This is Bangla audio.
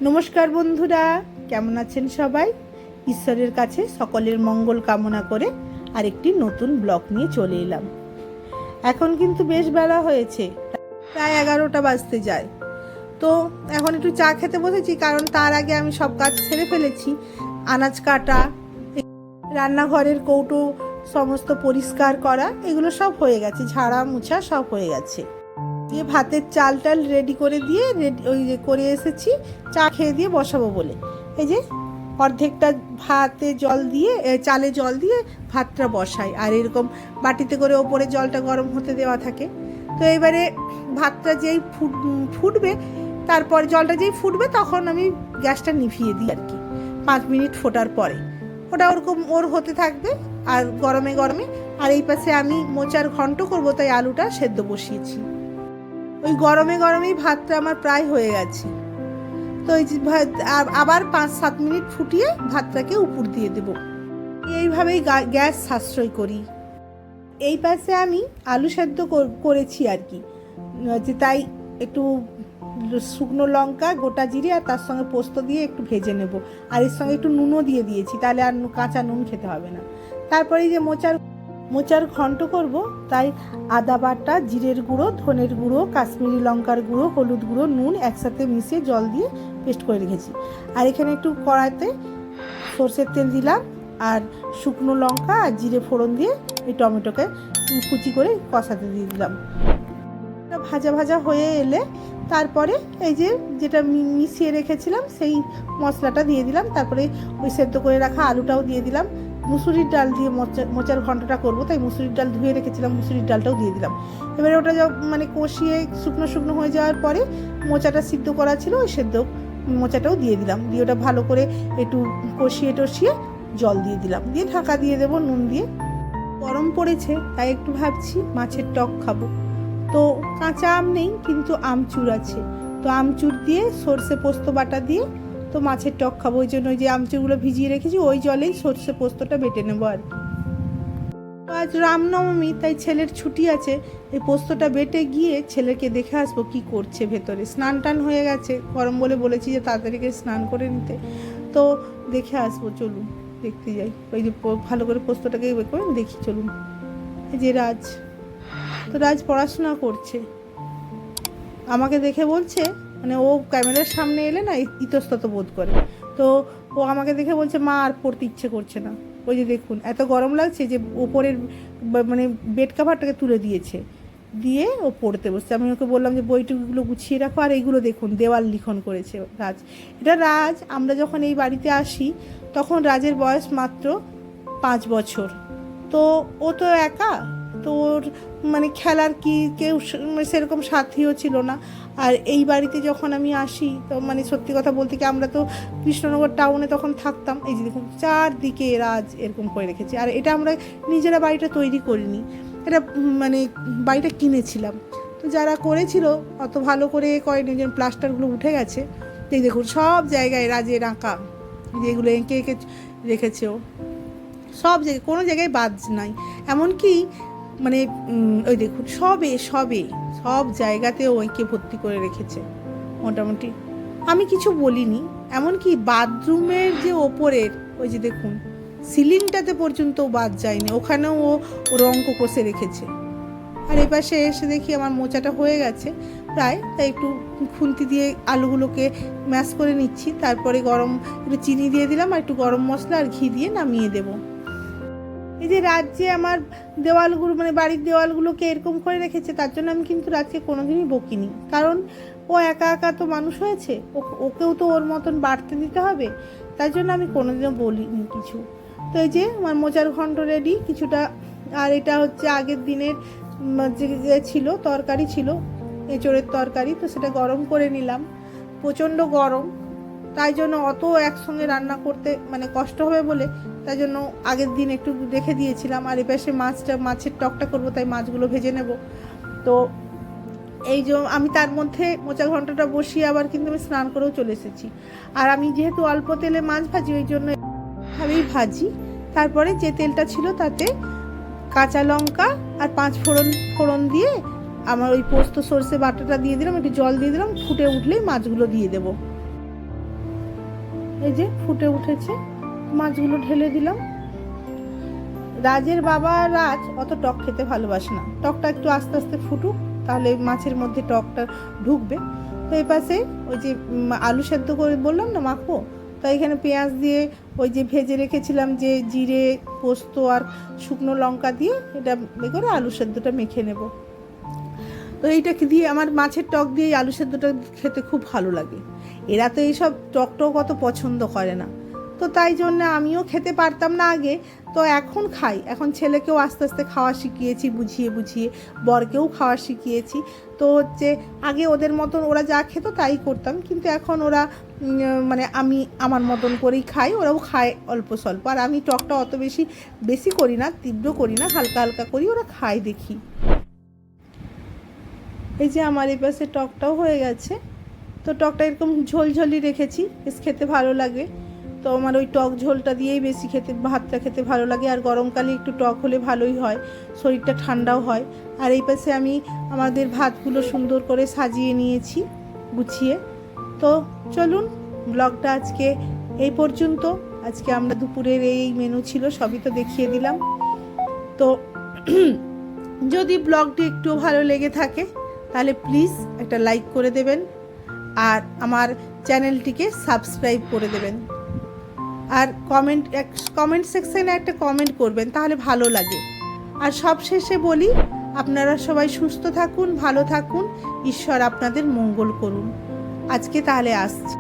নমস্কার বন্ধুরা, কেমন আছেন সবাই? ঈশ্বরের কাছে সকলের মঙ্গল কামনা করে আরেকটি নতুন ব্লগ নিয়ে চলে এলাম। এখন কিন্তু বেশ বেলা হয়েছে, প্রায় 11টা বাজতে যায়। তো এখন একটু চা খেতে বসেছি, কারণ তার আগে আমি সব কাজ ছেড়ে ফেলেছি। আনাজ কাটা, রান্নাঘরের কৌটো সমস্ত পরিষ্কার করা, এগুলো সব হয়ে গেছে, ঝাড়া মোছা সব হয়ে গেছে। দিয়ে ভাতের চাল টাল রেডি করে দিয়ে ওই যে করে এসেছি, চা খেয়ে দিয়ে বসাবো বলে। এই যে অর্ধেকটা ভাতে জল দিয়ে, চালে জল দিয়ে ভাতটা বসাই, আর এরকম বাটিতে করে ওপরে জলটা গরম হতে দেওয়া থাকে। তো এবারে ভাতটা যেই ফুটবে, তারপর জলটা যেই ফুটবে তখন আমি গ্যাসটা নিভিয়ে দিই আর কি, 5 মিনিট ফোটার পরে। ওটা ওরকম ওর হতে থাকবে আর গরমে গরমে। আর এই পাশে আমি মোচার ঘন্ট করবো, তাই আলুটা সেদ্ধ বসিয়েছি। ওই গরমে গরমেই ভাতটা আমার প্রায় হয়ে গেছে। তো ওই আবার 5-7 মিনিট ফুটিয়ে ভাতটাকে উপর দিয়ে দেব। এইভাবেই গ্যাস সাশ্রয় করি। এই পাশে আমি আলু সেদ্ধ করেছি আর কি, যে তাই একটু শুকনো লঙ্কা, গোটা জিরে আর তার সঙ্গে পোস্ত দিয়ে একটু ভেজে নেব। আর এর সঙ্গে একটু নুনও দিয়ে দিয়েছি, তাহলে আর কাঁচা নুন খেতে হবে না। তারপরে যে মোচার ঘন্ট করব, তাই আদা বাটা, জিরের গুঁড়ো, ধনের গুঁড়ো, কাশ্মীরি লঙ্কার গুঁড়ো, হলুদ গুঁড়ো, নুন একসাথে মিশিয়ে জল দিয়ে পেস্ট করে রেখেছি। আর এখানে একটু কড়াইতে সর্ষের তেল দিলাম, আর শুকনো লঙ্কা আর জিরে ফোড়ন দিয়ে এই টমেটোকে কুচি করে কষাতে দিয়ে দিলাম। ভাজা ভাজা হয়ে এলে তারপরে এই যে যেটা মিশিয়ে রেখেছিলাম সেই মশলাটা দিয়ে দিলাম। তারপরে ওই সেদ্ধ করে রাখা আলুটাও দিয়ে দিলাম। মুসুরির ডাল দিয়ে মোচার ঘন্টটা করবো, তাই মুসুরির ডাল ধুয়ে রেখেছিলাম, মুসুরির ডালটাও দিয়ে দিলাম। এবারে ওটা মানে কষিয়ে শুকনো শুকনো হয়ে যাওয়ার পরে মোচাটা সিদ্ধ করা ছিল, ওই সেদ্ধ মোচাটাও দিয়ে দিলাম। দিয়ে ওটা ভালো করে একটু কষিয়ে টষিয়ে জল দিয়ে দিলাম, দিয়ে ঢাকা দিয়ে দেবো নুন দিয়ে। গরম পড়েছে তাই একটু ভাবছি মাছের টক খাবো। তো কাঁচা আম নেই, কিন্তু আমচুর আছে। তো আমচুর দিয়ে সর্ষে পোস্ত বাটা দিয়ে তো মাছের টক খাবো। ওই জন্য ওই যে আমচুরগুলো ভিজিয়ে রেখেছি, ওই জলেই সর্ষে পোস্তটা বেটে নেবো আর কি। আজ রামনবমী, তাই ছেলের ছুটি আছে। এই পোস্তটা বেটে গিয়ে ছেলেকে দেখে আসবো কি করছে ভেতরে। স্নান টান হয়ে গেছে, গরম বলে বলেছি যে তাড়াতাড়ি করে স্নান করে নিতে। তো দেখে আসবো, চলুন দেখতে যাই। ওই যে ভালো করে পোস্তটাকে করে দেখি, চলুন। এই যে রাজ পড়াশোনা করছে, আমাকে দেখে বলছে, মানে ও ক্যামেরার সামনে এলে না ইতস্তত বোধ করে। তো ও আমাকে দেখে বলছে, মা আর পড়তে ইচ্ছে করছে না। ওই যে দেখুন, এত গরম লাগছে যে ওপরের মানে বেড কাভারটাকে তুলে দিয়েছে, দিয়ে ও পড়তে বসছে। আমি ওকে বললাম যে বইটুকুগুলো গুছিয়ে রাখো। আর এইগুলো দেখুন, দেওয়াল লিখন করেছে রাজ। এটা রাজ, আমরা যখন এই বাড়িতে আসি তখন রাজের বয়স মাত্র 5 বছর। তো ও তো একা, তো ওর মানে খেলার কেউ সেরকম সাথীও ছিল না। আর এই বাড়িতে যখন আমি আসি, তো মানে সত্যি কথা বলতে কি, আমরা তো কৃষ্ণনগর টাউনে তখন থাকতাম। এই যে দেখুন, চারদিকে রাজ এরকম করে রেখেছি। আর এটা আমরা নিজেরা বাড়িটা তৈরি করিনি, এটা মানে বাড়িটা কিনেছিলাম। তো যারা করেছিল অত ভালো করে করেনি, যে প্লাস্টারগুলো উঠে গেছে। এই দেখুন, সব জায়গায় রাজের আঁকা, যেগুলো এঁকে এঁকে রেখেছে ও, সব জায়গায়, কোনো জায়গায় বাদ নাই। এমনকি মানে ওই দেখুন, সব জায়গাতেও ওইকে ভর্তি করে রেখেছে মোটামুটি। আমি কিছু বলিনি, এমনকি বাথরুমের যে ওপরের ওই যে দেখুন সিলিংটাতে পর্যন্ত বাদ যায়নি, ওখানেও ও রঙ কষে রেখেছে। আর এই পাশে এসে দেখি আমার মোচাটা হয়ে গেছে প্রায়, তাই একটু খুন্তি দিয়ে আলুগুলোকে ম্যাশ করে নিচ্ছি। তারপরে একটু চিনি দিয়ে দিলাম, আর একটু গরম মশলা আর ঘি দিয়ে নামিয়ে দেবো। এই যে রাজ্যে আমার দেওয়ালগুলো, মানে বাড়ির দেওয়ালগুলোকে এরকম করে রেখেছে, তার জন্য আমি কিন্তু রাজকে কোনোদিনই বকিনি। কারণ ও একা একা তো মানুষ হয়েছে, ওকেও তো ওর মতন বাড়তে দিতে হবে, তার জন্য আমি কোনোদিনও বলিনি কিছু। তো এই যে আমার মোচার ঘন্ট রেডি কিছুটা। আর এটা হচ্ছে আগের দিনের যে ছিল তরকারি, ছিল এঁচোড়ের তরকারি, তো সেটা গরম করে নিলাম। প্রচণ্ড গরম, তাই জন্য অত একসঙ্গে রান্না করতে মানে কষ্ট হবে বলে, তাই জন্য আগের দিন একটু রেখে দিয়েছিলাম। আর এপাশে মাছের টকটা করবো, তাই মাছগুলো ভেজে নেব। তো এই যে আমি তার মধ্যে মোচা ঘন্টটা বসিয়ে আবার কিন্তু আমি স্নান করেও চলে এসেছি। আর আমি যেহেতু অল্প তেলে মাছ ভাজি, ওই জন্য এভাবেই ভাজি। তারপরে যে তেলটা ছিল তাতে কাঁচা লঙ্কা আর 5 ফোড়ন দিয়ে আমার ওই পোস্ত সর্ষে বাটাটা দিয়ে দিলাম, একটু জল দিয়ে দিলাম, ফুটে উঠলেই মাছগুলো দিয়ে দেবো। এই যে ফুটে উঠেছে, মাছগুলো ঢেলে দিলাম। রাজের বাবা রাজ অত টক খেতে ভালোবাসে না, টকটা একটু আস্তে আস্তে ফুটুক, তাহলে মাছের মধ্যে টকটা ঢুকবে। তো এই পাশে ওই যে আলু সেদ্ধ করে বললাম না মাখবো, তো এখানে পেঁয়াজ দিয়ে ওই যে ভেজে রেখেছিলাম যে জিরে পোস্ত আর শুকনো লঙ্কা দিয়ে এটা করে আলু সেদ্ধটা মেখে নেব। তো এইটাকে দিয়ে আমার মাছের টক দিয়ে আলু সেদ্ধটা খেতে খুব ভালো লাগে। এরা তো এইসব টক টক অত পছন্দ করে না, তো তাই জন্য আমিও খেতে পারতাম না আগে, তো এখন খাই। এখন ছেলেকেও আস্তে আস্তে খাওয়া শিখিয়েছি, বুঝিয়ে বুঝিয়ে বরকেও খাওয়া শিখিয়েছি। তো হচ্ছে আগে ওদের মতন ওরা যা খেত তাই করতাম, কিন্তু এখন ওরা মানে আমি আমার মতন করেই খাই, ওরাও খায় অল্প স্বল্প। আর আমি টকটা অত বেশি করি না, তীব্র করি না, হালকা হালকা করি, ওরা খায় দেখি। এই যে আমার এই পাশে টকটাও হয়ে গেছে। তো টকটা এরকম ঝোলঝোলই রেখেছি, বেশ খেতে ভালো লাগে। তো আমার ওই টক ঝোলটা দিয়েই বেশি ভাতটা খেতে ভালো লাগে। আর গরমকালে একটু টক হলে ভালোই হয়, শরীরটা ঠান্ডাও হয়। আর এই পাশে আমি আমাদের ভাতগুলো সুন্দর করে সাজিয়ে নিয়েছি গুছিয়ে। তো চলুন, ব্লগটা আজকে এই পর্যন্ত। আজকে আমরা দুপুরের এই মেনু ছিল, সবই তো দেখিয়ে দিলাম। তো যদি ব্লগটি একটু ভালো লেগে থাকে তাহলে প্লিজ একটা লাইক করে দেবেন, আর আমার চ্যানেলটিকে সাবস্ক্রাইব করে দেবেন। আর কমেন্ট সেকশনে একটা কমেন্ট করবেন, তাহলে ভালো লাগে। আর সব শেষে বলি, আপনারা সবাই সুস্থ থাকুন, ভালো থাকুন, ঈশ্বর আপনাদের মঙ্গল করুন। আজকে তাহলে আসছি।